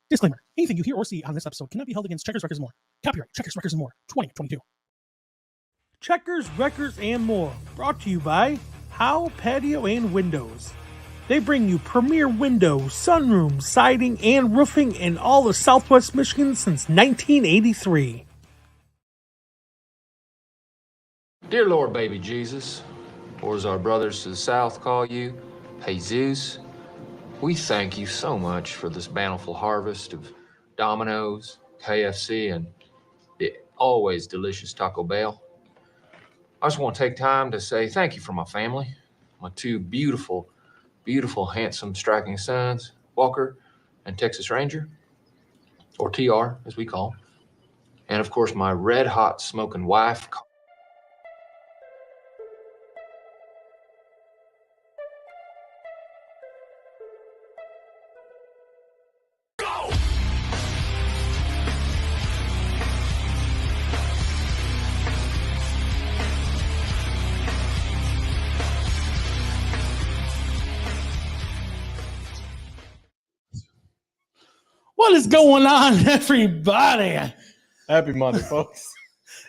Disclaimer. Anything you hear or see on this episode cannot be held against Checkers, Records, and More. Copyright Checkers, Records, and More, 2022. Checkers, Records, and More. Brought to you by Howe, Patio, and Windows. They bring you premier windows, sunrooms, siding, and roofing in all of Southwest Michigan since 1983. Dear Lord, baby Jesus, or as our brothers to the south call you, Jesus, we thank you so much for this bountiful harvest of Domino's, KFC, and the always delicious Taco Bell. I just want to take time to say thank you for my family, my two beautiful, handsome, striking sons, Walker and Texas Ranger, or TR, as we call him. And of course, my red-hot smoking wife. What is going on, everybody? Happy Monday, folks.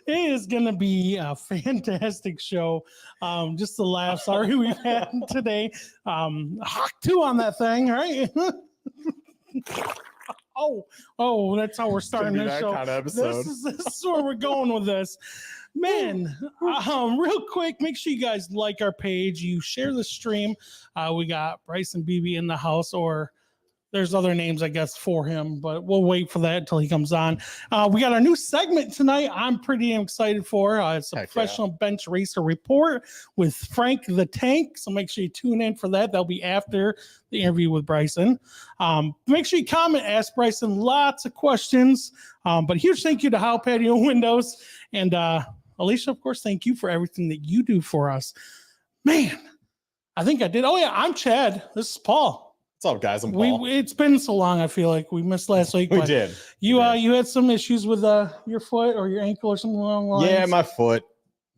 It is going to be a fantastic show. Just to laugh. Sorry we've had today. Hawk 2 on that thing, right? oh, that's how we're starting this show. Kind of episode. This is where we're going with this. Man, real quick, make sure you guys like our page. You share the stream. We got Bryson Beebe in the house, or there's other names, I guess, for him, but we'll wait for that until he comes on. We got our new segment tonight I'm pretty excited for. It's a professional bench racer report with Frank the Tank. So make sure you tune in for that. That'll be after the interview with Bryson. Make sure you comment, ask Bryson lots of questions. But huge thank you to Howe, Patio, Windows. And Alicia, of course, thank you for everything that you do for us. Man, I think I did. Oh, yeah, I'm Chad. This is Paul. What's up, guys? I'm Paul. It's been so long. I feel like we missed last week. We did. You had some issues with your foot or your ankle or something along the lines. Yeah, my foot.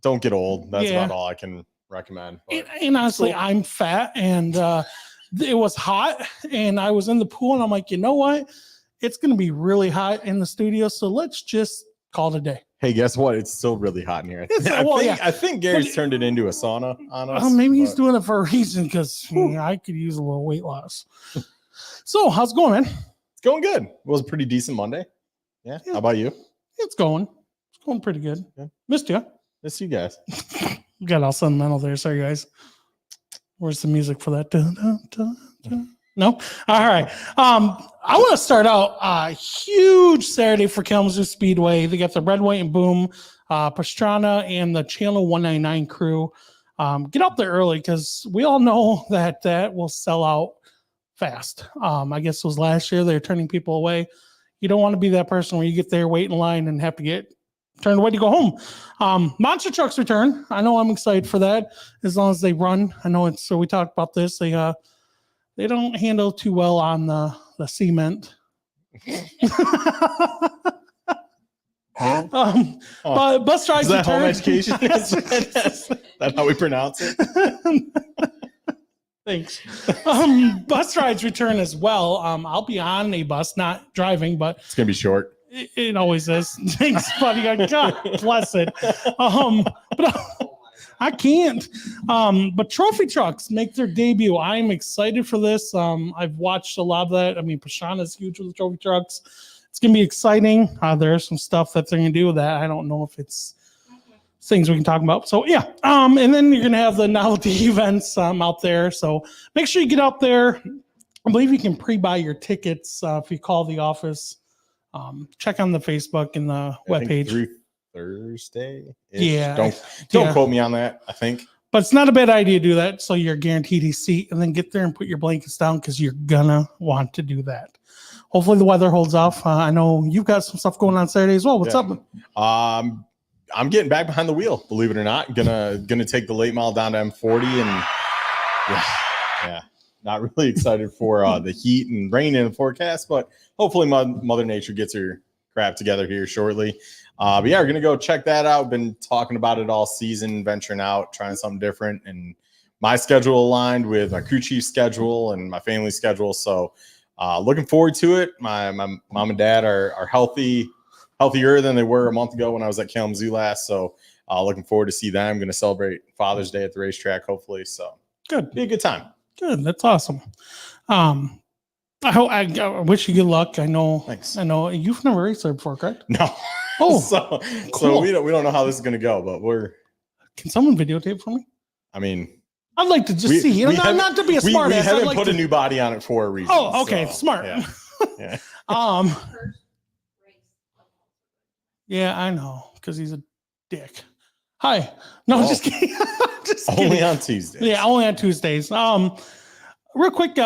Don't get old. That's about all I can recommend. And honestly, I'm fat, and it was hot, and I was in the pool, and I'm like, you know what? It's going to be really hot in the studio, so let's just call it a day. Hey, guess what? It's still really hot in here. I think Gary's turned it into a sauna on us. Maybe he's doing it for a reason, because I could use a little weight loss. So, how's it going, man? It's going good. It was a pretty decent Monday. Yeah. How about you? It's going pretty good. Yeah. Missed you. Missed you guys. Got all sentimental there. Sorry, guys. Where's the music for that? No? All right. I want to start out a huge Saturday for Kalamazoo Speedway. They got the Red, White, and Boom, Pastrana, and the Channel 199 crew. Get up there early, because we all know that will sell out fast. I guess it was last year. They're turning people away. You don't want to be that person where you get there, wait in line, and have to get turned away to go home. Monster trucks return. I know I'm excited for that, as long as they run. I know so we talked about this. They don't handle too well on the cement. But bus rides Is that return. home education? Is that how we pronounce it? Thanks. Bus rides return as well. I'll be on a bus, not driving, but It's going to be short. it always is. Thanks, buddy. God bless it. But I can't. But trophy trucks make their debut. I'm excited for this. I've watched a lot of that. I mean, Pastrana's huge with the trophy trucks. It's going to be exciting. There's some stuff that they're going to do with that. I don't know if it's things we can talk about. So, yeah. And then you're going to have the novelty events out there. So make sure you get out there. I believe you can pre-buy your tickets if you call the office. Check on the Facebook and the webpage. Thursday. Yeah. Don't quote me on that, I think. But it's not a bad idea to do that, so you're guaranteed a seat, and then get there and put your blankets down, because you're gonna want to do that. Hopefully the weather holds off. I know you've got some stuff going on Saturday as well. What's up? I'm getting back behind the wheel, believe it or not. Gonna take the late mile down to M40, and yeah. Not really excited for the heat and rain in the forecast, but hopefully Mother Nature gets her crap together here shortly. But yeah, we're going to go check that out. Been talking about it all season, venturing out, trying something different. And my schedule aligned with my crew chief's schedule and my family's schedule. So looking forward to it. My mom and dad are healthier than they were a month ago when I was at Kalamazoo last. So looking forward to see them. I'm going to celebrate Father's Day at the racetrack, hopefully. So Good. be a good time. Good. That's awesome. I wish you good luck. I know. Thanks. I know you've never raced there before, correct? No. Oh, so cool. we don't know how this is going to go, but Can someone videotape for me? I mean, I'd like to just see. Not to be a smart we ass. haven't put a new body on it for a reason. Oh, okay, so, smart. Yeah. Yeah, I know, because he's a dick. Hi. No, I'm just kidding. Just only kidding. on Tuesdays. Yeah, only on Tuesdays. Real quick,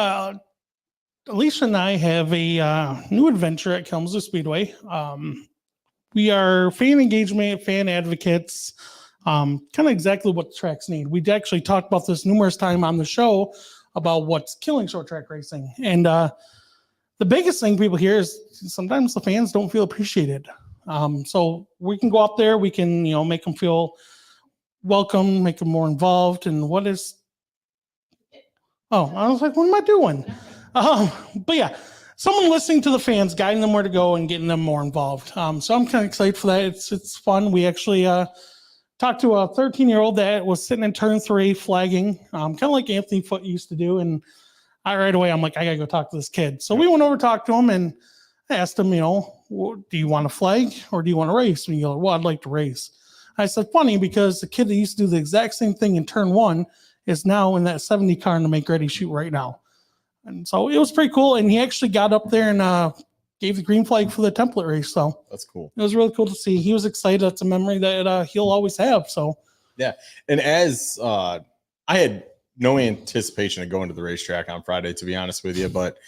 Alicia and I have a new adventure at Kalamazoo Speedway. We are fan engagement, fan advocates, kind of exactly what the tracks need. We actually talked about this numerous times on the show about what's killing short track racing. And the biggest thing people hear is sometimes the fans don't feel appreciated. So we can go up there, we can, make them feel welcome, make them more involved. And I was like, what am I doing? But yeah, someone listening to the fans, guiding them where to go and getting them more involved. So I'm kind of excited for that. It's fun. We actually talked to a 13-year-old that was sitting in turn 3 flagging, kind of like Anthony Foote used to do. And right away, I'm like, I gotta go talk to this kid. So we went over, talked to him, and I asked him, do you want to flag or do you want to race? And he goes, well, I'd like to race. I said, funny, because the kid that used to do the exact same thing in turn 1 is now in that 70 car to make ready shoot right now. And so it was pretty cool. And he actually got up there and gave the green flag for the template race. So that's cool. It was really cool to see. He was excited. That's a memory that he'll always have. So yeah. And as I had no anticipation of going to the racetrack on Friday, to be honest with you, but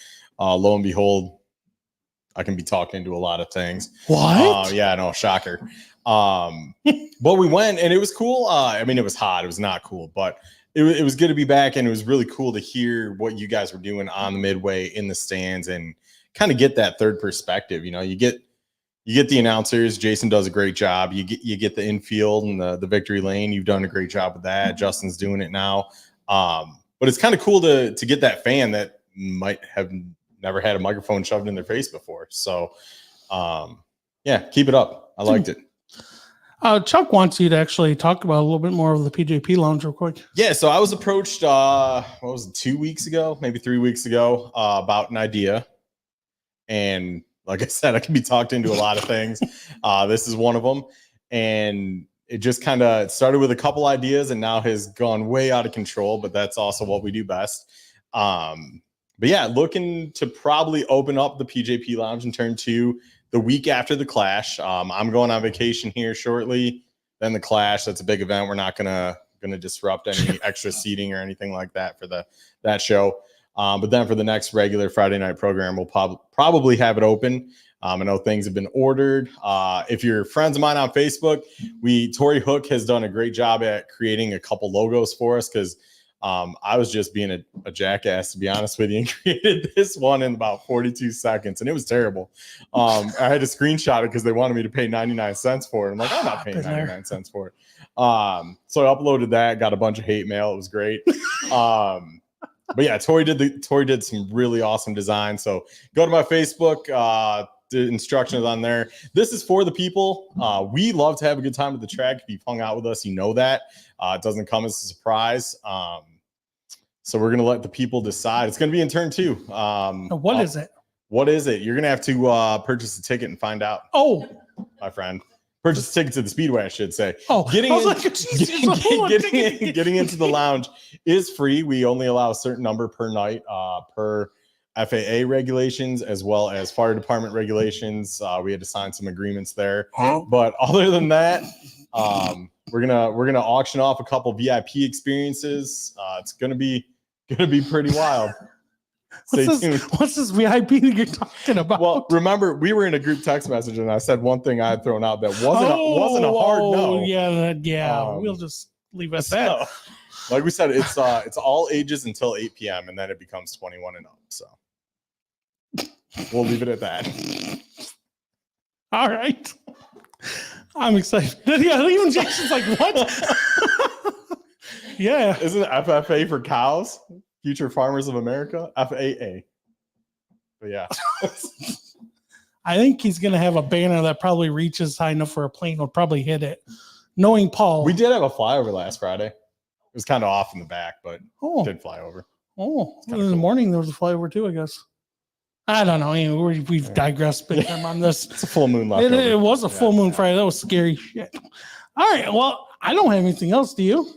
lo and behold, I can be talking into a lot of things. What? Yeah, no, shocker. But we went and it was cool. I mean, it was hot. It was not cool, but it was good to be back. And it was really cool to hear what you guys were doing on the midway in the stands and kind of get that third perspective. You get the announcers. Jason does a great job. You get the infield and the victory lane. You've done a great job with that. Justin's doing it now. But it's kind of cool to get that fan that might have never had a microphone shoved in their face before. So, yeah, keep it up. I liked it. Chuck wants you to actually talk about a little bit more of the PJP Lounge real quick. Yeah, so I was approached, 2 weeks ago, maybe 3 weeks ago, about an idea. And like I said, I can be talked into a lot of things. This is one of them. And it just kind of started with a couple ideas and now has gone way out of control, but that's also what we do best. But yeah, looking to probably open up the PJP Lounge in turn 2 the week after the Clash. I'm going on vacation here shortly. Then the Clash, that's a big event. We're not gonna disrupt any extra seating or anything like that for that show. But then for the next regular Friday night program, we'll probably have it open. I know things have been ordered. If you're friends of mine on Facebook, Tori Hook has done a great job at creating a couple logos for us because I was just being a jackass, to be honest with you, and created this one in about 42 seconds, and it was terrible. I had to screenshot it because they wanted me to pay 99 cents for it. I'm like, I'm not paying 99 cents for it. So I uploaded that, got a bunch of hate mail. It was great. But yeah, Tori did some really awesome design. So go to my Facebook. The instructions on there. This is for the people. We love to have a good time at the track. If you've hung out with us, you know that. It doesn't come as a surprise. So we're going to let the people decide. It's going to be in turn 2. What is it? What is it? You're going to have to purchase a ticket and find out. Oh, my friend. Purchase a ticket to the Speedway, I should say. Oh, getting into the lounge is free. We only allow a certain number per night, per FAA regulations, as well as fire department regulations. We had to sign some agreements there. But other than that, we're gonna auction off a couple VIP experiences. It's gonna be pretty wild. Stay tuned. What's this VIP that you're talking about? Well, remember, we were in a group text message, and I said one thing I had thrown out that wasn't a hard no. Yeah. We'll just leave it at that. Like we said, it's all ages until 8 p.m. and then it becomes 21 and up. So we'll leave it at that. All right. I'm excited. Yeah, even Jason's like, what? Yeah. Isn't it FFA for cows? Future Farmers of America? FAA. But yeah. I think he's going to have a banner that probably reaches high enough for a plane will probably hit it. Knowing Paul. We did have a flyover last Friday. It was kind of off in the back, but did fly over. In the morning there was a flyover too, I guess. I don't know. Anyway, we've digressed big time on this. It's a full moon left. It was a full moon Friday. That was scary shit. All right. Well, I don't have anything else. Do you?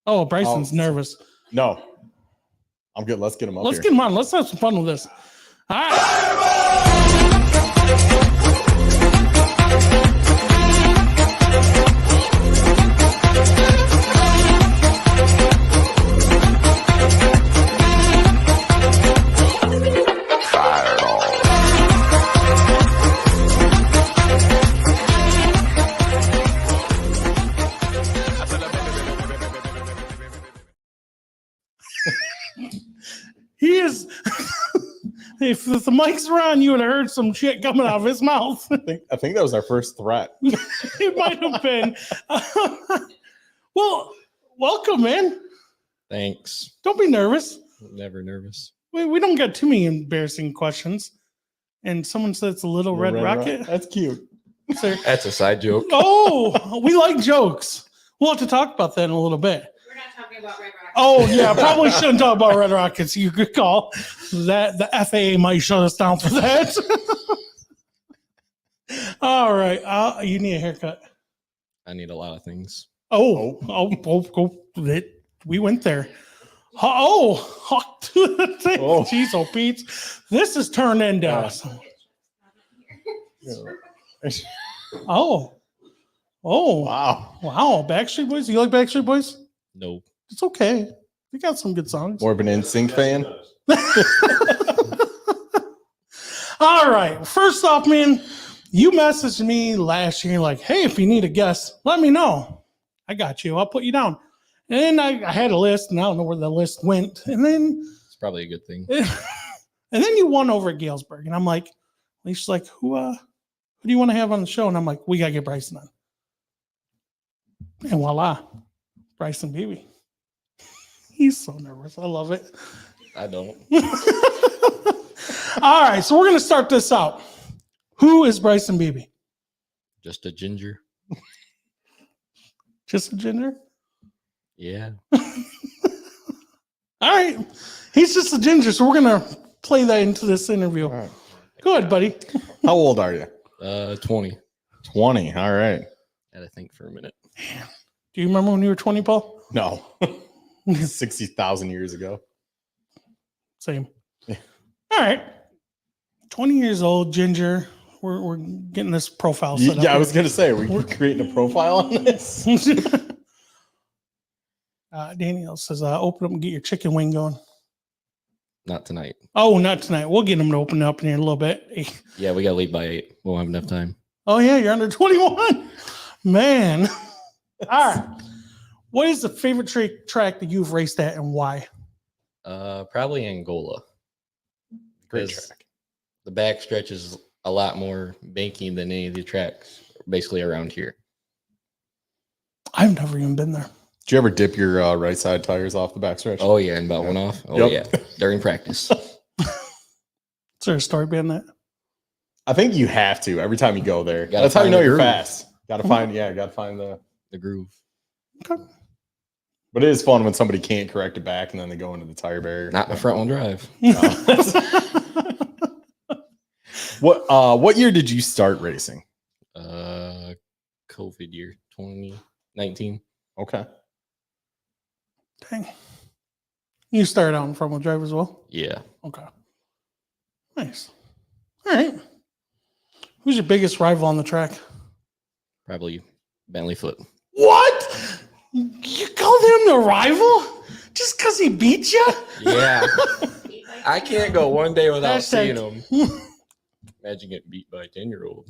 Oh, Bryson's nervous. No. I'm good. Let's get him up Let's here. get him on. Let's have some fun with this. All right. He is. If the mics were on, you would have heard some shit coming out of his mouth. I think that was our first threat. It might have been. Well, welcome, man. Thanks. Don't be nervous. Never nervous. We don't get too many embarrassing questions. And someone said it's a little red rocket. That's cute. Sir. That's a side joke. Oh, we like jokes. We'll have to talk about that in a little bit. We're not talking about Red Rocket. Oh, yeah, probably shouldn't talk about Red Rockets. You could call that. The FAA might shut us down for that. All right. You need a haircut. I need a lot of things. Oh, we went there. Jeez, oh, Pete. This is turned into Oh. Wow. Backstreet Boys? You like Backstreet Boys? No. It's okay. We got some good songs. More of an NSYNC fan. All right. First off, man, you messaged me last year like, hey, if you need a guest, let me know. I got you. I'll put you down. And I had a list, and I don't know where the list went. And then It's probably a good thing. and then you won over at Galesburg. And I'm like, she's like, who do you want to have on the show? And I'm like, we got to get Bryson on. And voila, Bryson Beebe. He's so nervous. I love it. I don't. All right, so we're going to start this out. Who is Bryson Beebe? Just a ginger. Just a ginger? Yeah. All right. He's just a ginger, so we're going to play that into this interview. All right. Go ahead, buddy. How old are you? 20. 20. All right. Had to think for a minute. Do you remember when you were 20, Paul? No. 60,000 years ago. Same. Yeah. All right. 20 years old, ginger. We're getting this profile set up. Yeah, I was going to say, we're creating a profile on this. Daniel says, open up and get your chicken wing going. Not tonight. Oh, not tonight. We'll get them to open up in here in a little bit. Yeah, we got to leave by 8. Won't have enough time. Oh, yeah, you're under 21. Man. All right. What is the favorite track that you've raced at and why? Probably Angola. Great Because track. the back stretch is a lot more banky than any of the tracks basically around here. I've never even been there. Did you ever dip your right side tires off the backstretch? Oh, yeah, and about one off. Oh, Yep. yeah, during practice. Is there a story behind that? I think you have to every time you go there. Gotta That's how you find know the you're groove. fast. Got to find the. The groove. Okay. But it is fun when somebody can't correct it back and then they go into the tire barrier. Not the front wheel drive. What year did you start racing? COVID year 2019. Okay. Dang. You started out in front wheel drive as well? Yeah. Okay. Nice. All right. Who's your biggest rival on the track? Probably Bentley Foot. What? You called him the rival? Just because he beat you? Yeah. I can't go one day without Hashtag- seeing him. Imagine getting beat by a 10-year-old.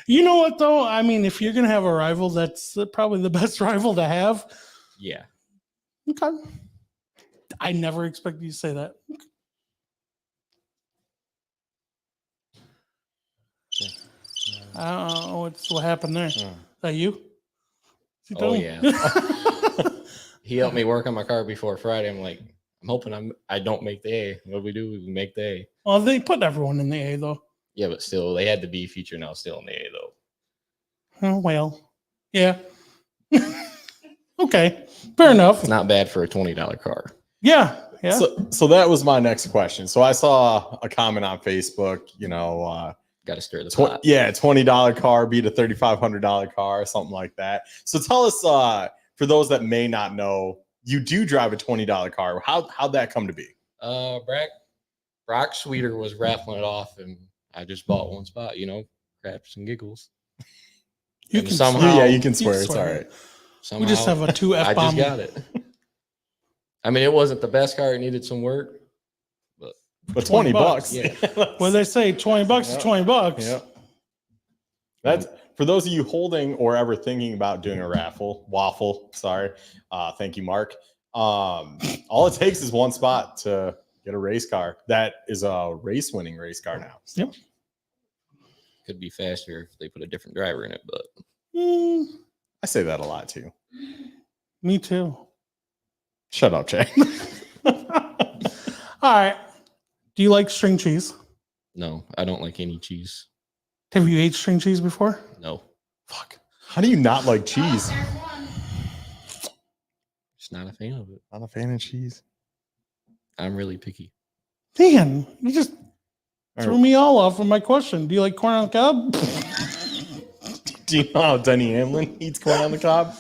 You know what, though? I mean, if you're going to have a rival, that's probably the best rival to have. Yeah. Okay. I never expected you to say that. I don't know what happened there. Is that you? Is he Oh, done? yeah. He helped me work on my car before Friday. I'm like, I'm hoping I don't make the A. What we do, we make the A. Well, they put everyone in the A though. Yeah, but still, they had the B feature. Now still in the A though. Oh well, yeah. Okay, fair enough. It's not bad for a $20 car. Yeah, yeah. So that was my next question. So I saw a comment on Facebook, Got to stir the pot. $20 car beat a $3,500 car, something like that. So tell us, for those that may not know, you do drive a $20 car. How'd that come to be? Brock Sweeter was raffling it off, and I just bought one spot. Craps and giggles. You And can somehow, you can swear. It's all right. Somehow, we just have a 2 I F-bomb. just got it. I mean, it wasn't the best car; it needed some work. But $20. Yeah. Well, they say $20 is $20. Yep. That's for those of you holding or ever thinking about doing a waffle. Sorry. Thank you, Mark. All it takes is one spot to get a race car. That is a winning race car now. So. Yep. Could be faster if they put a different driver in it, but I say that a lot too. Me too. Shut up, Jay. All right. Do you like string cheese? no, I don't like any cheese. Have you ate string cheese before? No, Fuck. How do you not like cheese? just not a fan of it. Not a fan of cheese. I'm really picky. Man, you just All threw right. me all off with my question. Do you like corn on the cob? Do you know how Denny Hamlin eats corn on the cob?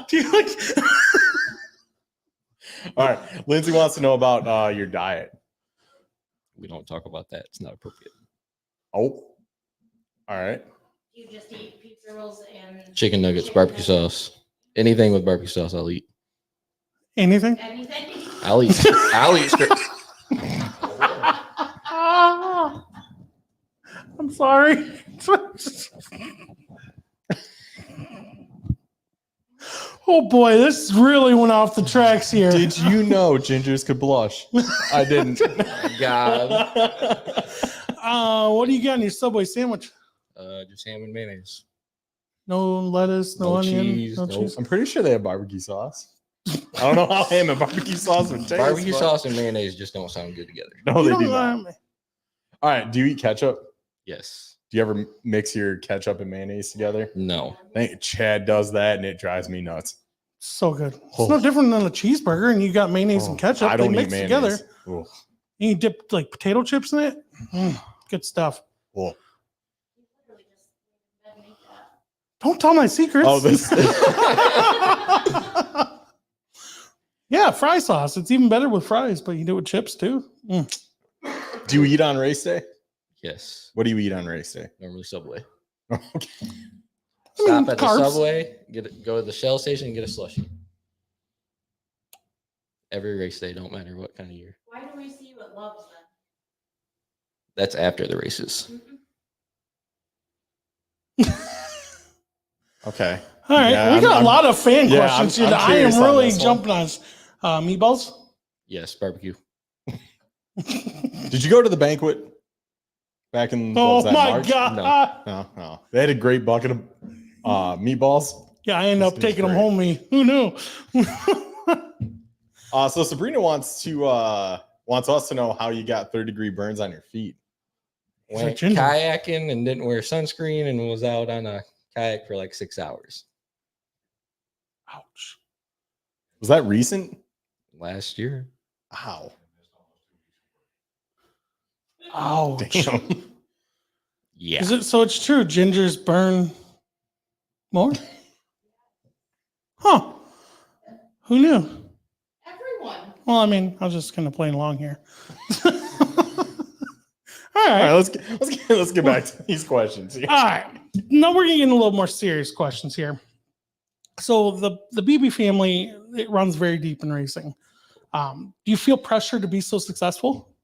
Do you like? All right. Lindsay wants to know about your diet. We don't talk about that. It's not appropriate. Oh. All right. You just eat pizza rolls and Chicken nuggets, barbecue sauce, anything with barbecue sauce, I'll eat. Anything? anything. I'll eat. I'll eat straight. I'm sorry. Oh boy, this really went off the tracks here. Did you know gingers could blush? I didn't. God. What do you got in your Subway sandwich? Just ham and mayonnaise. No lettuce, no No onion, cheese, no nope. cheese. I'm pretty sure they have barbecue sauce. I don't know how ham and barbecue sauce would taste. Barbecue but- sauce and mayonnaise just don't sound good together. No, You they do don't, not. All right. Do you eat ketchup? Yes. Do you ever mix your ketchup and mayonnaise together? No. I think Chad does that, and it drives me nuts. so good. It's Oh. no different than a cheeseburger, and you got mayonnaise and ketchup. I don't they eat mix mayonnaise. together. Ooh. And you dip like potato chips in it. Good stuff. Cool. You literally just make that. Don't tell my secrets. Oh, this. Yeah, fry sauce. It's even better with fries, but you do it with chips too. Do you eat on race day? Yes. What do you eat on race day? Normally Subway. Okay. Stop at the carbs. Subway, go to the Shell station, and get a slushie. Every race day, don't matter what kind of year. Why do we see you at Love's then? That's after the races. Okay. All right, Yeah, we got I'm- a lot of fan yeah, questions I'm here. that I curious am on really this one. jumping on. Meatballs. Yes, barbecue. Did you go to the banquet back in what Oh was that, my March? god! No. They had a great bucket of meatballs. Yeah, I ended up This is taking them great. home. Me, who knew? So Sabrina wants us to know how you got third-degree burns on your feet. Went ginger. kayaking and didn't wear sunscreen and was out on a kayak for like 6 hours Ouch! Was that recent? last year. Ow. Ouch! Damn. Yeah. Is it so? It's true. Gingers burn more. Huh? Who knew? Everyone. Well, I mean, I was just kind of playing along here. All All right. right, let's get back to these questions. Here. All right. Now we're getting a little more serious questions here. So the Beebe family, it runs very deep in racing. Do you feel pressure to be so successful?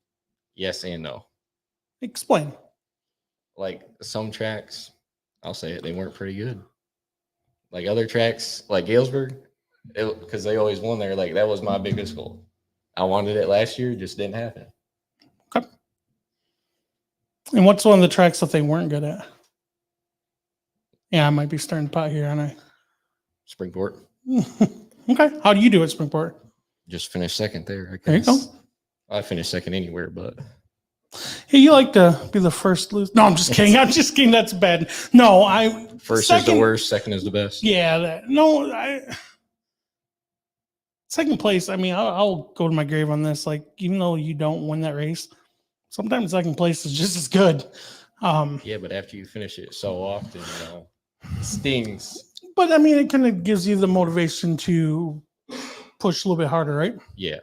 Yes and no. Explain. Like some tracks, I'll say it, they weren't pretty good. Like other tracks, like Galesburg, because they always won there. Like that was my biggest goal. I wanted it last year, just didn't happen. Okay. And what's one of the tracks that they weren't good at? Yeah, I might be stirring the pot here, aren't I? Springport. Okay. How do you do at Springport? Just finished second there. I There you go. guess. I finished second anywhere, but Hey, you like to be the first to lose? No, I'm just kidding. I'm just kidding. That's bad. No, first is the second- worst, second is the best. Yeah, second place. I mean, I'll go to my grave on this. Like, even though you don't win that race, sometimes second place is just as good. Yeah, but after you finish it so often, it stings. But I mean, it kind of gives you the motivation to push a little bit harder, right? Yeah.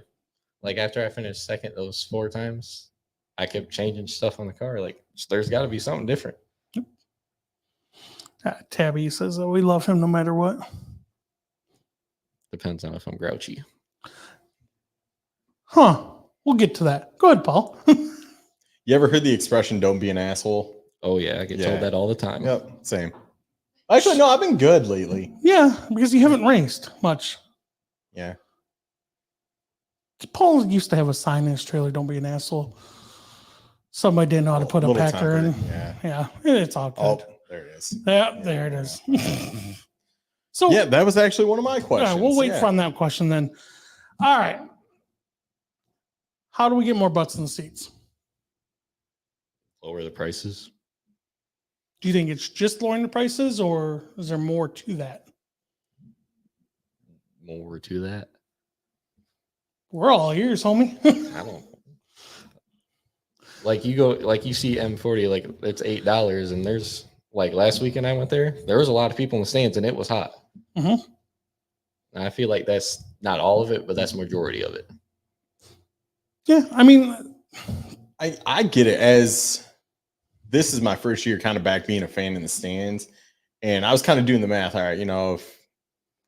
Like after I finished second those 4 times, I kept changing stuff on the car. Like there's got to be something different. Tabby says that we love him no matter what. Depends on if I'm grouchy. Huh. We'll get to that. Go ahead, Paul. You ever heard the expression "Don't be an asshole"? Oh yeah, I get Yeah. told that all the time. Yep, same. Actually, no, I've been good lately. Yeah, because you haven't raced much. Yeah. Paul used to have a sign in his trailer, "Don't be an asshole." Somebody didn't know how to put a Little pecker in. tempered, Yeah. Yeah, it's all good. Oh, there it is. Yeah, there it is. So Yeah, that was actually one of my all questions. right, we'll wait yeah. for on that question then. All right. How do we get more butts in the seats? Lower the prices. Do you think it's just lowering the prices, or is there more to that? More to that. We're all ears, homie. I don't. Like you see M40, like it's $8, and there's like last weekend I went there was a lot of people in the stands, and it was hot. Mhm. And I feel like that's not all of it, but that's majority of it. Yeah, I mean, I get it, as this is my first year kind of back being a fan in the stands. And I was kind of doing the math. All right, if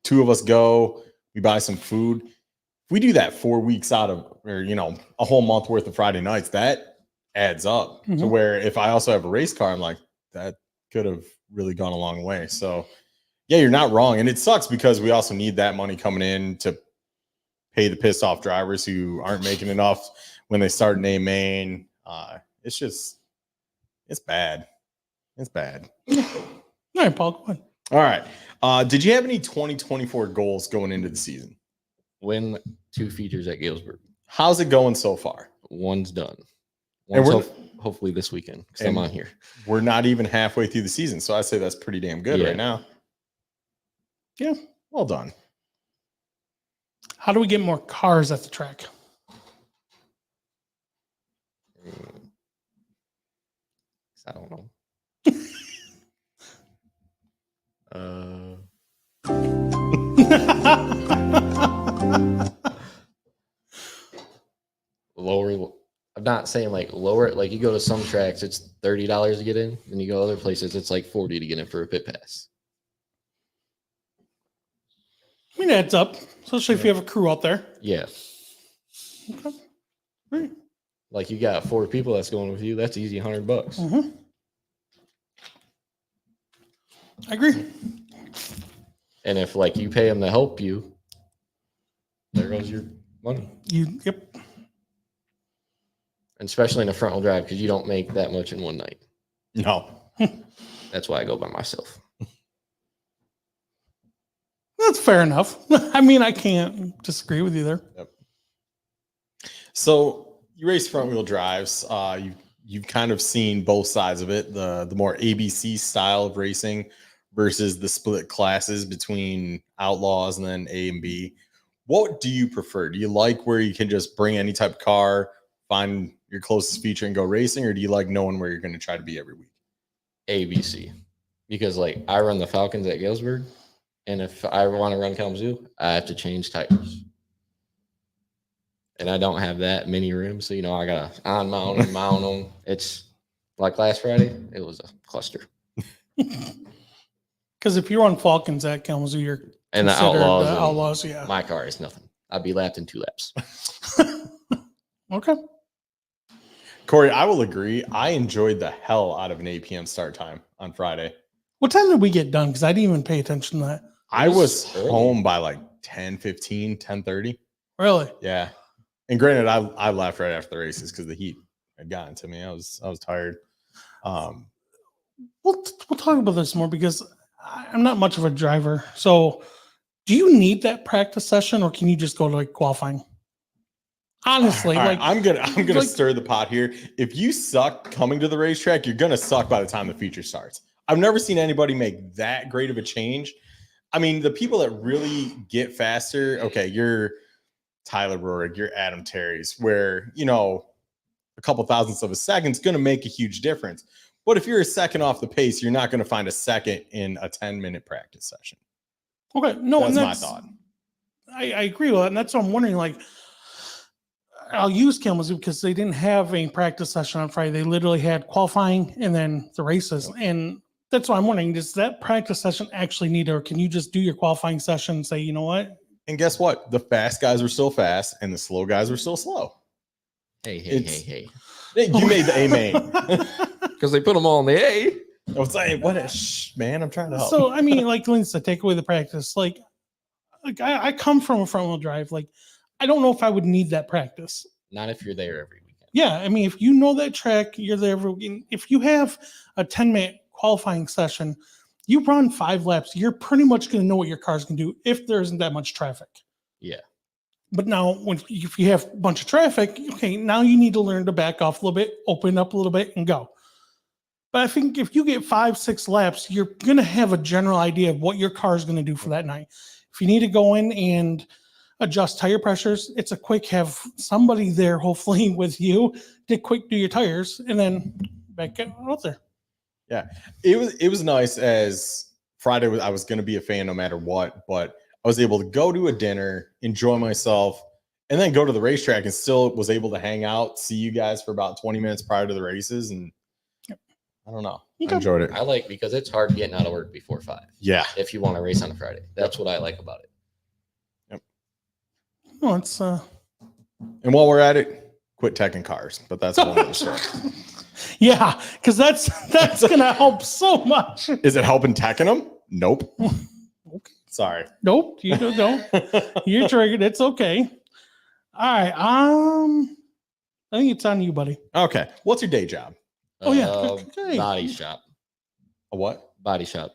2 of us go, we buy some food. If we do that 4 weeks out of, or, a whole month worth of Friday nights, that adds up to Mhm. where if I also have a race car, I'm like, that could have really gone a long way. So yeah, you're not wrong. And it sucks because we also need that money coming in to pay the pissed off drivers who aren't making enough when they start in A main. It's bad. It's bad. all right, Paul, go ahead. All right. Did you have any 2024 goals going into the season? Win 2 features at Galesburg. How's it going so far? One's done. And One's hopefully this weekend because I'm and- on here. We're not even halfway through the season, so I say that's pretty damn good Yeah. right now. Yeah, well done. How do we get more cars at the track? I don't know. Lower. I'm not saying like lower it. Like you go to some tracks, it's $30 to get in, and you go other places, it's like $40 to get in for a pit pass. I mean, it adds up, especially if you have a crew out there. Yeah. Okay. Great. Like you got 4 people that's going with you. That's easy, $100. Mm-hmm. I agree. And if like you pay them to help you, there goes your money. Yep. And especially in a front wheel drive, because you don't make that much in one night. No. That's why I go by myself. That's fair enough. I mean, I can't disagree with you there. Yep. So you race front wheel drives. You've kind of seen both sides of it, the more ABC style of racing versus the split classes between outlaws and then A and B. What do you prefer? Do you like where you can just bring any type of car, find your closest feature and go racing, or do you like knowing where you're going to try to be every week? ABC. Because like I run the Falcons at Galesburg, and if I want to run Kalamazoo, I have to change tires. And I don't have that many rims, so I gotta on mount and mount them. It's like last Friday, it was a cluster. Because if you're on Falcons at Kalamazoo, you're And the considered outlaws, the and outlaws, yeah. my car is nothing. I'd be lapped in 2 laps. Okay. Corey, I will agree. I enjoyed the hell out of an 8 p.m. start time on Friday. What time did we get done? Because I didn't even pay attention to that. I was early. home by like 10:15, 10:30. Really? Yeah. And granted, I left right after the races because the heat had gotten to me. I was tired. We'll talk about this more because I'm not much of a driver. So Do you need that practice session, or can you just go to like qualifying? Honestly, All like right, I'm gonna like- stir the pot here. If you suck coming to the racetrack, you're gonna suck by the time the feature starts. I've never seen anybody make that great of a change. I mean, the people that really get faster, okay, you're Tyler Rohrig, you're Adam Terry's, where a couple thousandths of a second is gonna make a huge difference. But if you're a second off the pace, you're not gonna find a second in a 10-minute practice session. okay, no, That's and my thought. I agree with that, and that's what I'm wondering. Like, I'll use Kalamazoo because they didn't have a practice session on Friday. They literally had qualifying and then the races. And that's why I'm wondering, does that practice session actually need, or can you just do your qualifying session and say, you know what? And guess what? The fast guys were still fast and the slow guys were still slow. Hey. Hey, you made the A main. Because they put them all in the A. I was like, what a man, I'm trying to help. So, I mean, like Lindsay, take away the practice. Like I come from a front wheel drive. Like, I don't know if I would need that practice. Not if you're there every weekend. Yeah, I mean, if you know that track, you're there every weekend. If you have a 10-minute qualifying session, you run 5 laps, you're pretty much going to know what your car's going to do if there isn't that much traffic. Yeah. But now, if you have a bunch of traffic, okay, now you need to learn to back off a little bit, open up a little bit, and go. But I think if you get 5-6 laps, you're going to have a general idea of what your car is going to do for that night. If you need to go in and adjust tire pressures, it's a quick, have somebody there, hopefully with you, to quick do your tires and then back out there. Yeah, it was nice. As Friday I was going to be a fan no matter what, but I was able to go to a dinner, enjoy myself, and then go to the racetrack and still was able to hang out, see you guys for about 20 minutes prior to the races. And I don't know. Okay. I enjoyed it. I like because it's hard getting out of work before 5 Yeah. if you want to race on a Friday. That's what I like about it. No, it's And while we're at it, quit teching cars. But that's one other story. yeah, because that's gonna help so much. Is it helping teching them? Nope. Okay. Sorry. Nope, you don't. You're triggered. It's okay. All right. I think it's on you, buddy. Okay. What's your day job? Oh, yeah. Okay. Body shop. A what? Body shop.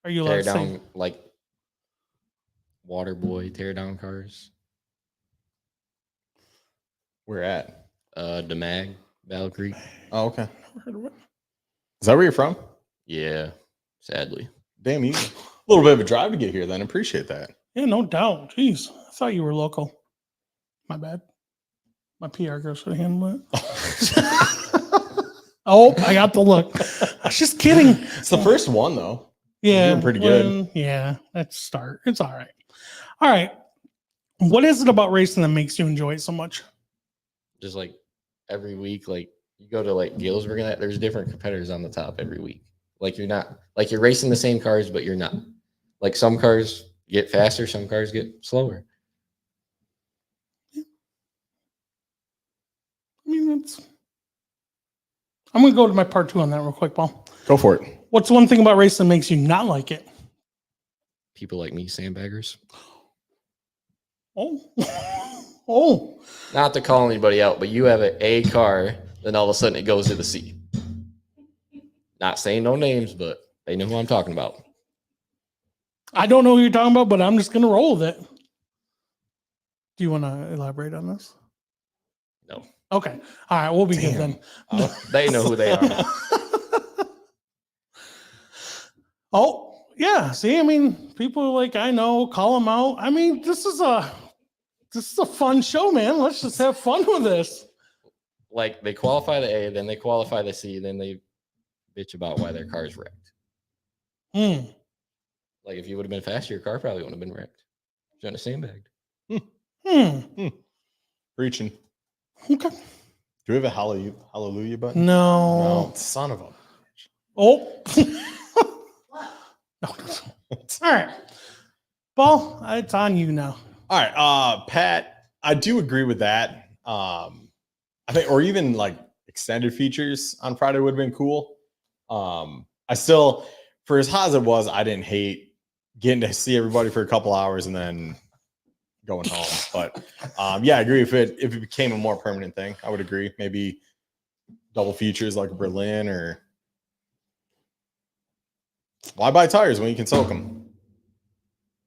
Are you allowed Tear to say? down like water boy, tear down cars. Where at? DeMag, Battle Creek. Oh, okay. Never heard of it. Is that where you're from? Yeah, sadly. Damn, you a little bit of a drive to get here then. Appreciate that. Yeah, no doubt. Jeez, I thought you were local. My bad. My PR girl should handle it. Oh, I got the look. I was just kidding. It's the first one though. Yeah, You're doing pretty good. Yeah, that's a start. It's all right. All right. What is it about racing that makes you enjoy it so much? Just like every week, like you go to like Galesburg and that, there's different competitors on the top every week. Like you're not like you're racing the same cars, but you're not. Like some cars get faster, some cars get slower. I mean, I'm gonna go to my part 2 on that real quick, Paul. Go for it. What's one thing about racing that makes you not like it? People like me, sandbaggers. Oh, oh, Not to call anybody out, but you have an A car, then all of a sudden it goes to the C. Not saying no names, but they know who I'm talking about. I don't know who you're talking about, but I'm just gonna roll with it. Do you want to elaborate on this? No. Okay. All right. We'll be good Damn. then. They know who they are. Oh, yeah. See, I mean, people like I know, call them out. I mean, this is a fun show, man. Let's just have fun with this. Like they qualify the A, then they qualify the C, then they bitch about why their car's wrecked. Like if you would have been faster, your car probably wouldn't have been wrecked. Shouldn't have sandbagged. Preaching. Okay. Do we have a hallelujah button? No. No. Son of a. Oh. No. All right. Paul, it's on you now. All right. Pat, I do agree with that. I think, or even like extended features on Friday would have been cool. I still, for as hot as it was, I didn't hate getting to see everybody for a couple hours and then going home. But yeah, I agree. If it became a more permanent thing, I would agree. Maybe double features like Berlin, or why buy tires when you can soak them?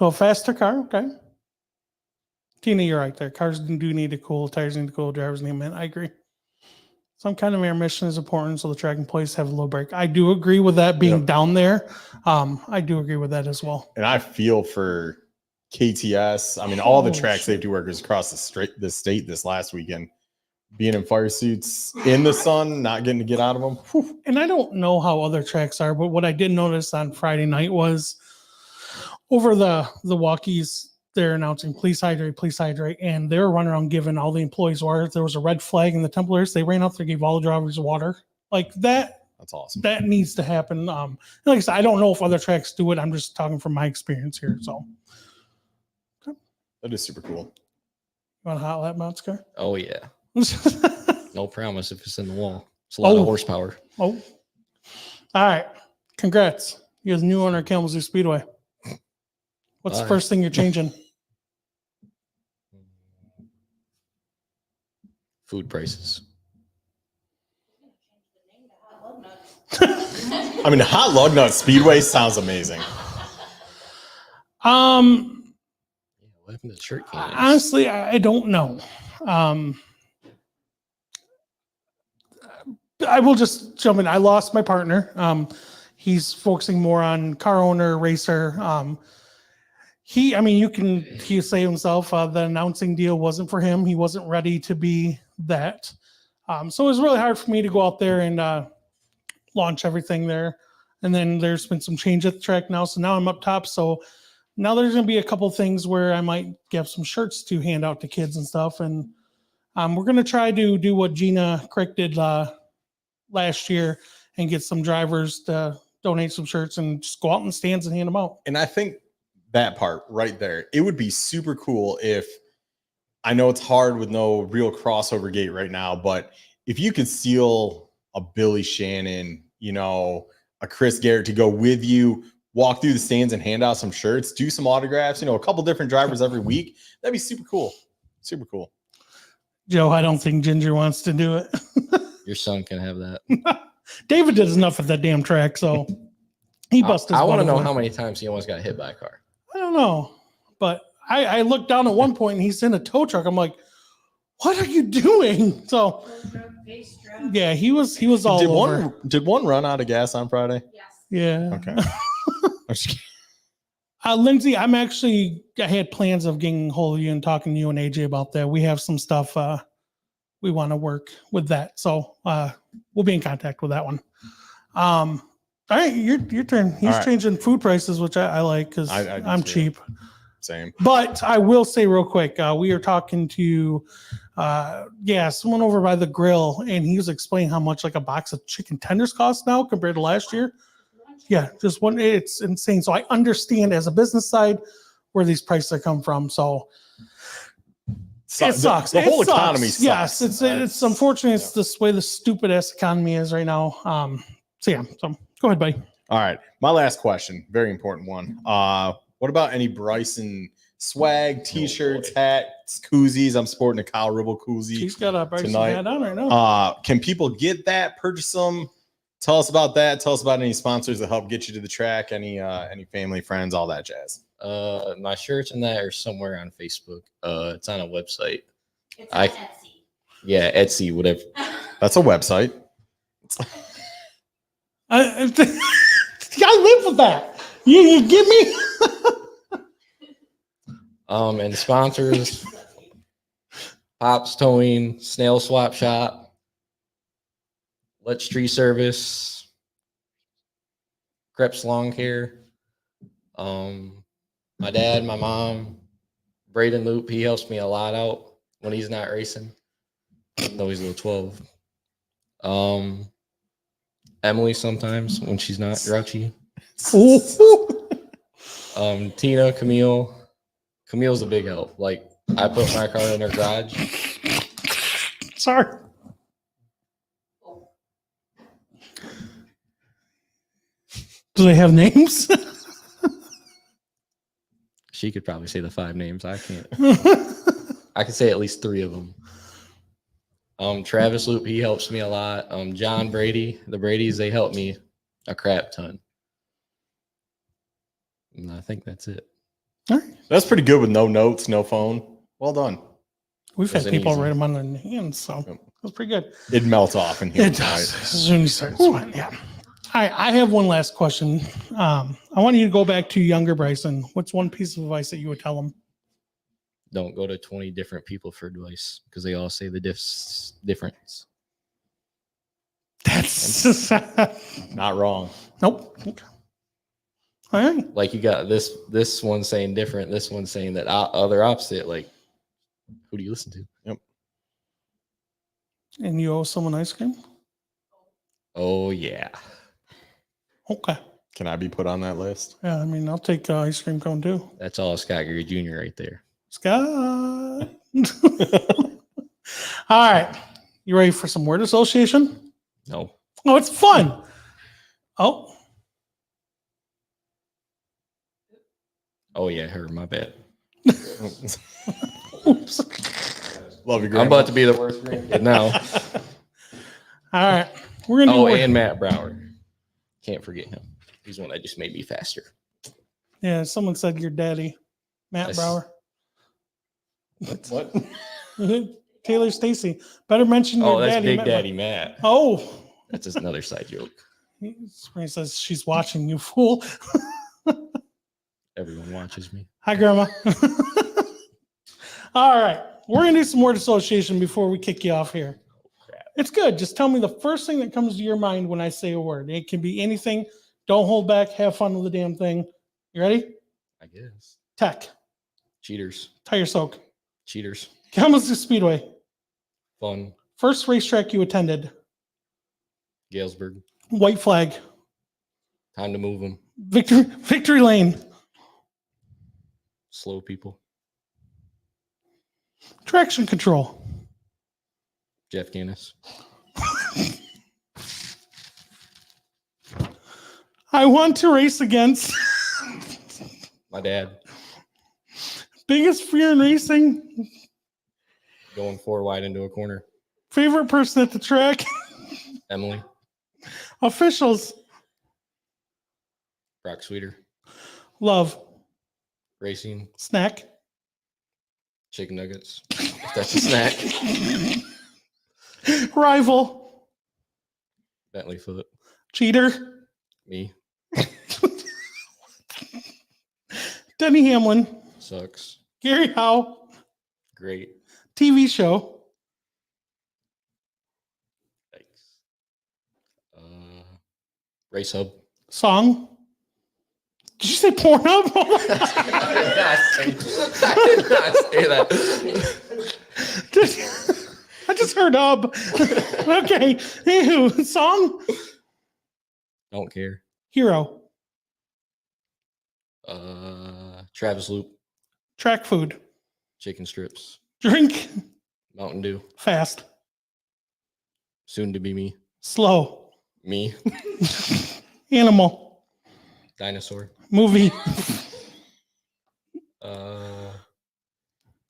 So a faster car, okay. Tina, you're right there. Cars do need to cool, tires need to cool, drivers need mint. I agree. Some kind of air mission is important so the track employees have a low brake. I do agree with that being down there. I do agree with that as well. And I feel for KTS. I mean, all the Oh, track shit. safety workers across the state this last weekend, being in fire suits in the sun, not getting to get out of them. Whew. And I don't know how other tracks are, but what I did notice on Friday night was over the walkies, they're announcing please hydrate, and they were running around giving all the employees water. If there was a red flag in the Templars, they ran out there, gave all the drivers water. Like that, That's awesome. that needs to happen. Like I said, I don't know if other tracks do it. I'm just talking from my experience here. So That is super cool. you want a hot lap mounts car? Oh yeah. No promise if it's in the wall. It's a lot Oh. of horsepower. Oh, all right. Congrats. You're the new owner of Kalamazoo Speedway. What's the Bye. first thing you're changing? Food prices. I mean, Hot Lug Nut Speedway sounds amazing. Yeah, what happened to the shirt cans? Honestly, I don't know. I will just jump in. I lost my partner. He's focusing more on car owner, racer. He say himself, the announcing deal wasn't for him. He wasn't ready to be that. So it was really hard for me to go out there and launch everything there. And then there's been some change at the track now. So now I'm up top. So now there's going to be a couple things where I might get some shirts to hand out to kids and stuff. And we're going to try to do what Gina Crick did last year and get some drivers to donate some shirts and just go out in the stands and hand them out. And I think that part right there, it would be super cool if, I know it's hard with no real crossover gate right now, but if you could steal a Billy Shannon, a Chris Garrett to go with you, walk through the stands and hand out some shirts, do some autographs, a couple different drivers every week, that'd be super cool. Super cool. Joe, I don't think Ginger wants to do it. Your son can have that. David did enough at that damn track, so he busted his I want to butt know over how it. many times he almost got hit by a car. I don't know, but I looked down at one point and he's in a tow truck. I'm like, what are you doing? So yeah, he was all over. Did one run out of gas on Friday? Yes. Yeah. Okay. I'm just kidding. Lindsay, I had plans of getting a hold of you and talking to you and AJ about that. We have some stuff we want to work with that. So we'll be in contact with that one. All right, your turn. He's right. changing food prices, which I like because I do I'm too. cheap. Same. But I will say real quick, we are talking to someone over by the grill, and he was explaining how much like a box of chicken tenders costs now compared to last year. Yeah, just one. It's insane. So I understand as a business side where these prices are come from. So it sucks. The whole It sucks. economy sucks. Yes, it's unfortunate. It's this way the stupid ass economy is right now. So go ahead, buddy. All right. My last question, very important one. What about any Bryson swag, t-shirts, hats, koozies? I'm sporting a Kyle Ribble koozie. He's got a Bryson tonight. hat on right now. Can people get that? Purchase them? Tell us about that. Tell us about any sponsors that help get you to the track. Any family, friends, all that jazz. My shirts and that are somewhere on Facebook. It's on a website. It's on Etsy. Yeah, Etsy, whatever. That's a website. I live with that. You give me. And sponsors: Pops Towing, Snail Swap Shop, Let's Tree Service, Krebs Lawn Care. My dad, my mom, Braden Loop. He helps me a lot out when he's not racing. Though he's a little 12. Emily sometimes when she's not grouchy. Tina, Camille. Camille's a big help. Like I put my car in her garage. Sorry. Do they have names? She could probably say the 5 names. I can't. I can say at least 3 of them. Travis Loop, he helps me a lot. John Brady, the Bradys, they help me a crap ton. And I think that's it. All right. That's pretty good with no notes, no phone. Well done. We've had Wasn't people easy. write them on their hands, so that's pretty good. It melts off in here. It does. As soon as you start sweating, yeah. All right, I have one last question. I want you to go back to younger Bryson. What's one piece of advice that you would tell him? Don't go to 20 different people for advice because they all say the difference. That's Not wrong. nope. Okay. All right. Like you got this one saying different, this one saying that other opposite. Like, who do you listen to? Yep. And you owe someone ice cream? Oh yeah. Okay. Can I be put on that list? Yeah, I mean, I'll take ice cream cone too. That's all Scott Gary Jr. right there. Scott. All right. You ready for some word association? No. Oh, it's fun. Oh, Oh yeah, her. My bad. oops. Love you, I'm Grandma. about to be the worst grandkid now. All right. We're going to Oh, do and Matt Brower. Can't forget him. He's one that just made me faster. Yeah, someone said your daddy, Matt Yes. Brower. What? Taylor Stacy. Better mention your Oh, that's daddy. Big Matt Daddy Matt. Oh. That's just another side joke. Spring says she's watching you, fool. Everyone watches me. Hi, Grandma. All right. We're going to do some word association before we kick you off here. It's good. Just tell me the first thing that comes to your mind when I say a word. It can be anything. Don't hold back. Have fun with the damn thing. You ready? I guess. Tech. Cheaters. Tire soak. Cheaters. Kalamazoo Speedway. Fun. First racetrack you attended. Galesburg. White flag. Time to move them. Victory Lane. Slow people. Traction control. Jeff Guinness. I want to race against. My dad. Biggest fear in racing. Going 4 wide into a corner. Favorite person at the track. Emily. Officials. Brock Sweeter. Love. Racing. Snack. Chicken nuggets. If that's a snack. Rival. Bentley foot. Cheater. Me. Denny Hamlin. Sucks. Gary Howe. Great. TV show. Thanks. Race Hub. Song. Did you say Pornhub? I did not say that. I just heard hub. Okay. Anywho, song. Don't care. Hero. Travis Loop. Track food. Chicken strips. Drink. Mountain Dew. Fast. Soon to be me. Slow. Me. Animal. Dinosaur. Movie.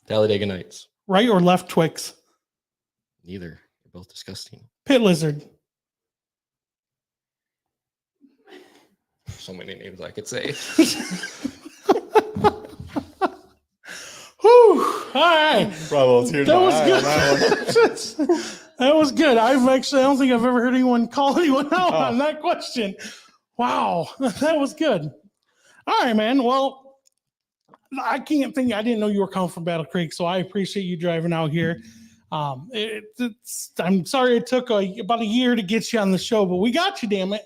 Talladega Nights. Right or left Twix. Neither. They're both disgusting. Pit lizard. So many names I could say. Whew. All right. Bravo, let's hear That was the eye on that one. good. That was good. I don't think I've ever heard anyone call anyone out Oh. on that question. Wow. That was good. All right, man. Well, I didn't know you were coming from Battle Creek, so I appreciate you driving out here. I'm sorry it took about a year to get you on the show, but we got you, damn it.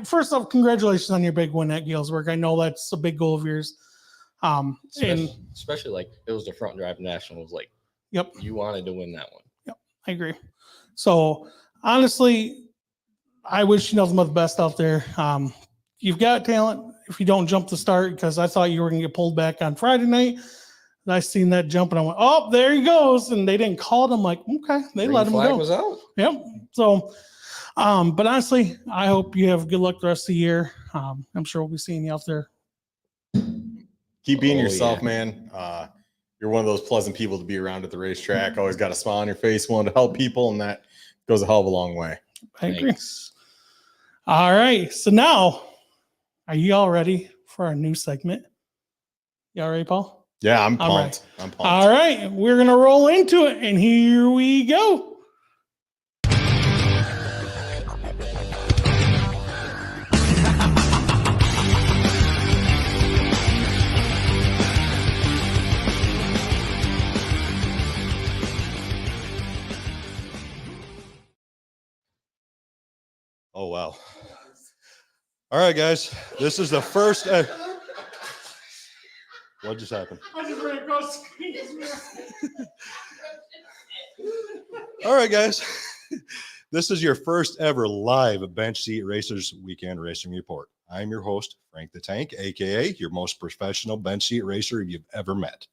First off, congratulations on your big win at Galesburg. I know that's a big goal of yours. And Especially like it was the front drive nationals. Like, yep, you wanted to win that one. I agree. So honestly, I wish you nothing but the best out there. You've got talent. If you don't jump the start, because I thought you were going to get pulled back on Friday night. And I seen that jump and I went, oh, there he goes. And they didn't call it. I'm like, okay, they Green let him flag go. was out. Yep. So, but honestly, I hope you have good luck the rest of the year. I'm sure we'll be seeing you out there. Keep being Oh, yourself, yeah. man. You're one of those pleasant people to be around at the racetrack. Always got a smile on your face, willing to help people, and that goes a hell of a long way. I agree. Thanks. All right. So now, are you all ready for our new segment? You all right, Paul? Yeah, I'm All pumped. I'm pumped. All right, we're going to roll into it, and here we go. Oh, wow. All right, guys. This is the first. What just happened? I just ran across the screen. All right, guys. This is your first ever live Bench Seat Racers Weekend Racing Report. I'm your host, Frank the Tank, a.k.a. your most professional bench seat racer you've ever met.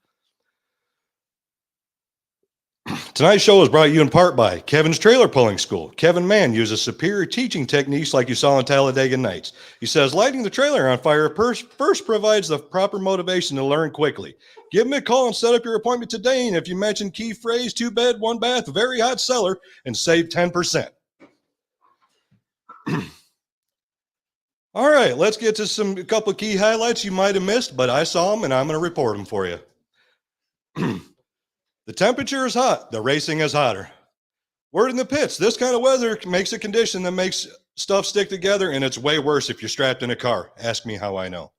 Tonight's show is brought to you in part by Kevin's Trailer Pulling School. Kevin Mann uses superior teaching techniques like you saw in Talladega Nights. He says lighting the trailer on fire first provides the proper motivation to learn quickly. Give him a call and set up your appointment today. And if you mention key phrase, 2-bed, 1-bath, very hot cellar, and save 10%. All right, let's get to a couple of key highlights you might have missed, but I saw them and I'm going to report them for you. The temperature is hot. The racing is hotter. Word in the pits. This kind of weather makes a condition that makes stuff stick together, and it's way worse if you're strapped in a car. Ask me how I know.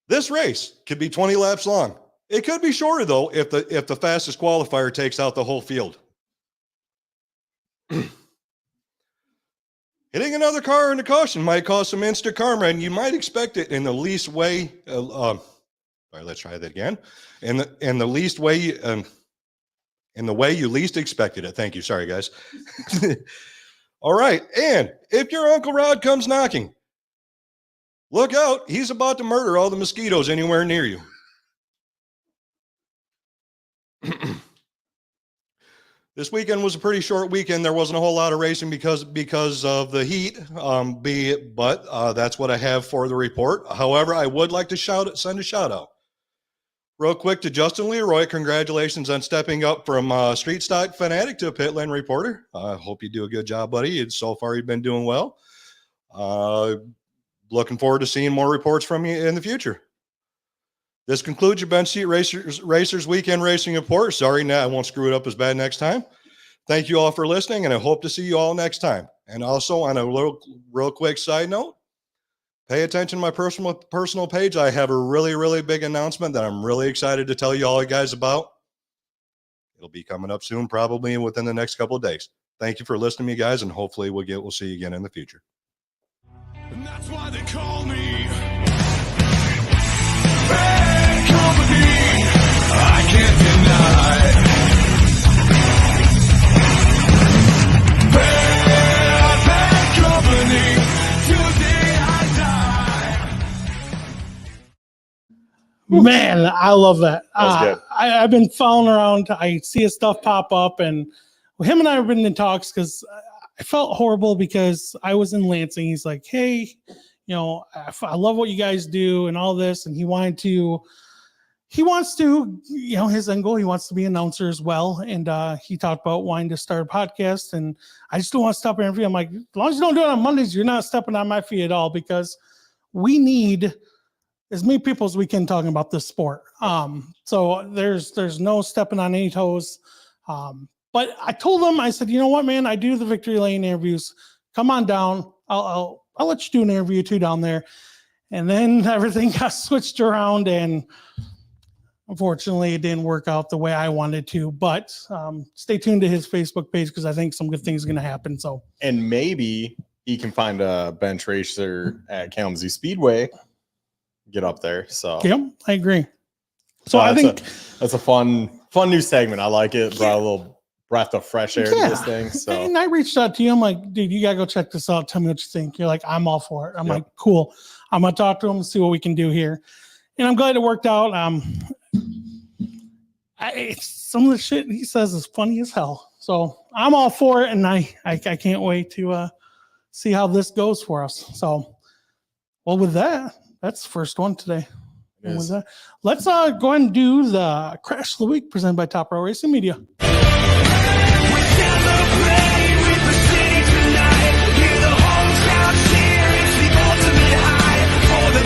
This race could be 20 laps long. It could be shorter, though, if the fastest qualifier takes out the whole field. Hitting another car in the caution might cause some instant karma, and you might expect it in the least way. All right, let's try that again. In the way you least expected it. Thank you. Sorry, guys. All right. And if your Uncle Rod comes knocking, look out. He's about to murder all the mosquitoes anywhere near you. This weekend was a pretty short weekend. There wasn't a whole lot of racing because of the heat, but that's what I have for the report. However, I would like to send a shout out real quick to Justin Leroy. Congratulations on stepping up from street stock fanatic to a pit lane reporter. I hope you do a good job, buddy. So far, you've been doing well. Looking forward to seeing more reports from you in the future. This concludes your Bench Seat Racers Weekend Racing Report. Sorry, I won't screw it up as bad next time. Thank you all for listening, and I hope to see you all next time. And also, on a real quick side note, pay attention to my personal page. I have a really, really big announcement that I'm really excited to tell you all guys about. It'll be coming up soon, probably within the next couple of days. Thank you for listening to me, guys, and hopefully we'll see you again in the future. And that's why they call me bad company. I can't deny. Bad company. Today I die. Man, I love that. was good. I've been following around. I see his stuff pop up, and him and I have been in talks because I felt horrible because I was in Lansing. He's like, hey, I love what you guys do and all this. And he wants to, his end goal, he wants to be an announcer as well. And he talked about wanting to start a podcast. And I just don't want to stop interview. I'm like, as long as you don't do it on Mondays, you're not stepping on my feet at all, because we need as many people as we can talking about this sport. So there's no stepping on any toes. But I told him, I said, you know what, man, I do the Victory Lane interviews. Come on down. I'll let you do an interview too down there. And then everything got switched around, and unfortunately it didn't work out the way I wanted to. But stay tuned to his Facebook page, because I think some good things are going to happen. So, And maybe he can find a bench racer at Kalamazoo Speedway, get up there. So yeah, I agree. So I think that's a fun new segment. I like it. Brought a little breath of fresh air to this thing. So, and I reached out to you. I'm like, dude, you gotta go check this out. Tell me what you think. You're like, I'm all for it. I'm like, cool. I'm gonna talk to him and see what we can do here. And I'm glad it worked out. Some of the shit he says is funny as hell. So I'm all for it, and I can't wait to see how this goes for us. So, well, with that, that's the first one today. And with that, let's go ahead and do the Crash of the Week presented by Top Row Racing Media. Celebrate with the city tonight. Hear the whole crowd cheer. It's the ultimate high for the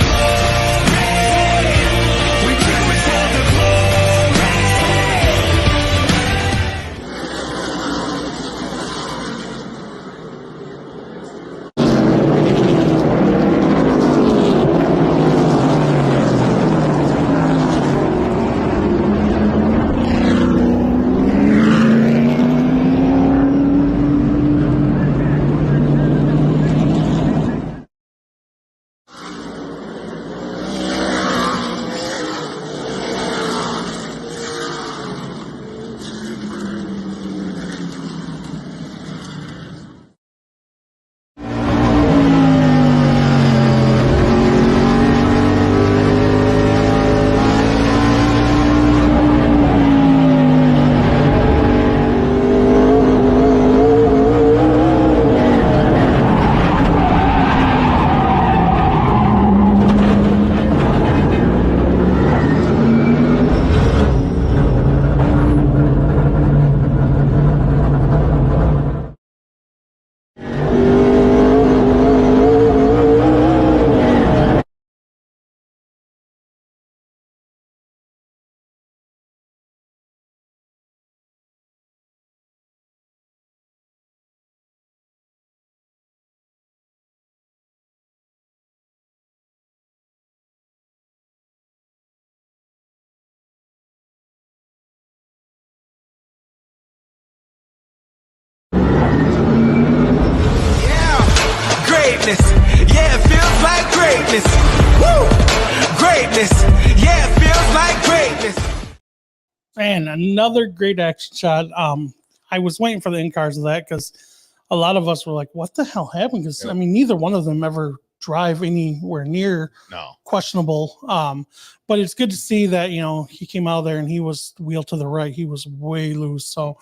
greatness. Yeah, it feels like greatness. Woo! Greatness. Yeah, it feels like greatness. And another great action shot. I was waiting for the in cars of that because a lot of us were like, what the hell happened? Because I mean, neither one of them ever drive anywhere near questionable. But it's good to see that, you know, he came out there and he was wheel to the right. He was way loose. So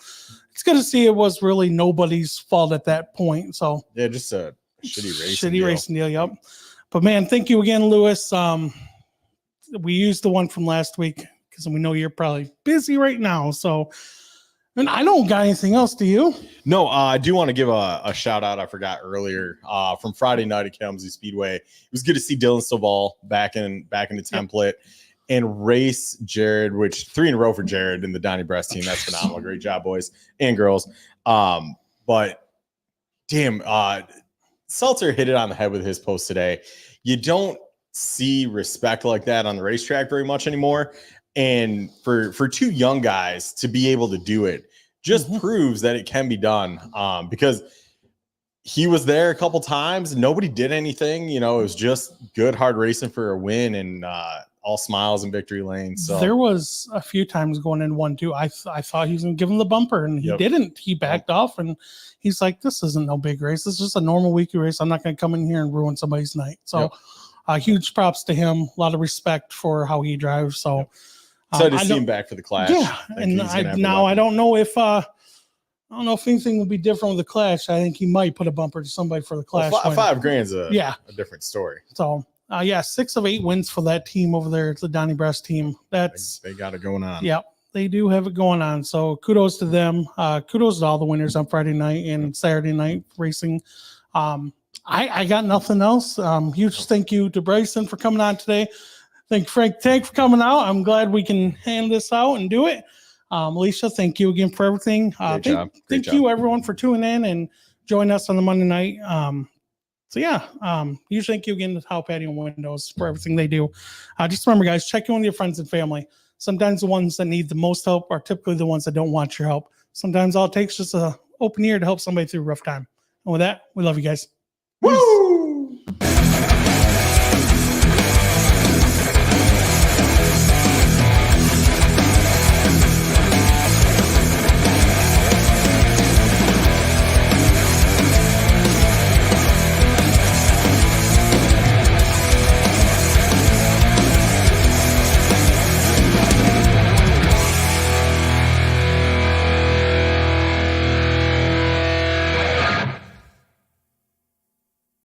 it's good to see it was really nobody's fault at that point. So yeah, just a shitty racing deal. Yep. But man, thank you again, Lewis. We used the one from last week because we know you're probably busy right now. So, and I don't got anything else. Do you? No, I do want to give a shout out. I forgot earlier from Friday night at Kalamazoo Speedway. It was good to see Dylan Stovall back in the template and race Jared, which 3 in a row for Jared and the Donnie Breast team. That's phenomenal. Great job, boys and girls. But damn, Seltzer hit it on the head with his post today. You don't see respect like that on the racetrack very much anymore. And for 2 young guys to be able to do it just proves that it can be done. Because he was there a couple times, nobody did anything. You know, it was just good, hard racing for a win and all smiles and victory lane. So there was a few times going in 1-2. I thought he was going to give him the bumper, and he didn't. He backed off, and he's like, "This isn't no big race. This is just a normal weekly race. I'm not going to come in here and ruin somebody's night." So, huge props to him. A lot of respect for how he drives. So. Excited to see him back for the Clash. Yeah, and I don't know if anything will be different with the Clash. I think he might put a bumper to somebody for the Clash. Well, $5,000's a different story. So 6 of 8 wins for that team over there. It's the Donnie Breast team. They got it going on. Yeah, they do have it going on. So kudos to them. Kudos to all the winners on Friday night and Saturday night racing. I got nothing else. Huge thank you to Bryson for coming on today. Thank you, Frank Tank, for coming out. I'm glad we can hand this out and do it. Alicia, thank you again for everything. Thank you, everyone, for tuning in and joining us on the Monday night. Huge thank you again to Howe, Patio, and Windows for everything they do. Just remember, guys, check in with your friends and family. Sometimes the ones that need the most help are typically the ones that don't want your help. Sometimes all it takes is just an open ear to help somebody through a rough time. And with that, we love you guys. Woo!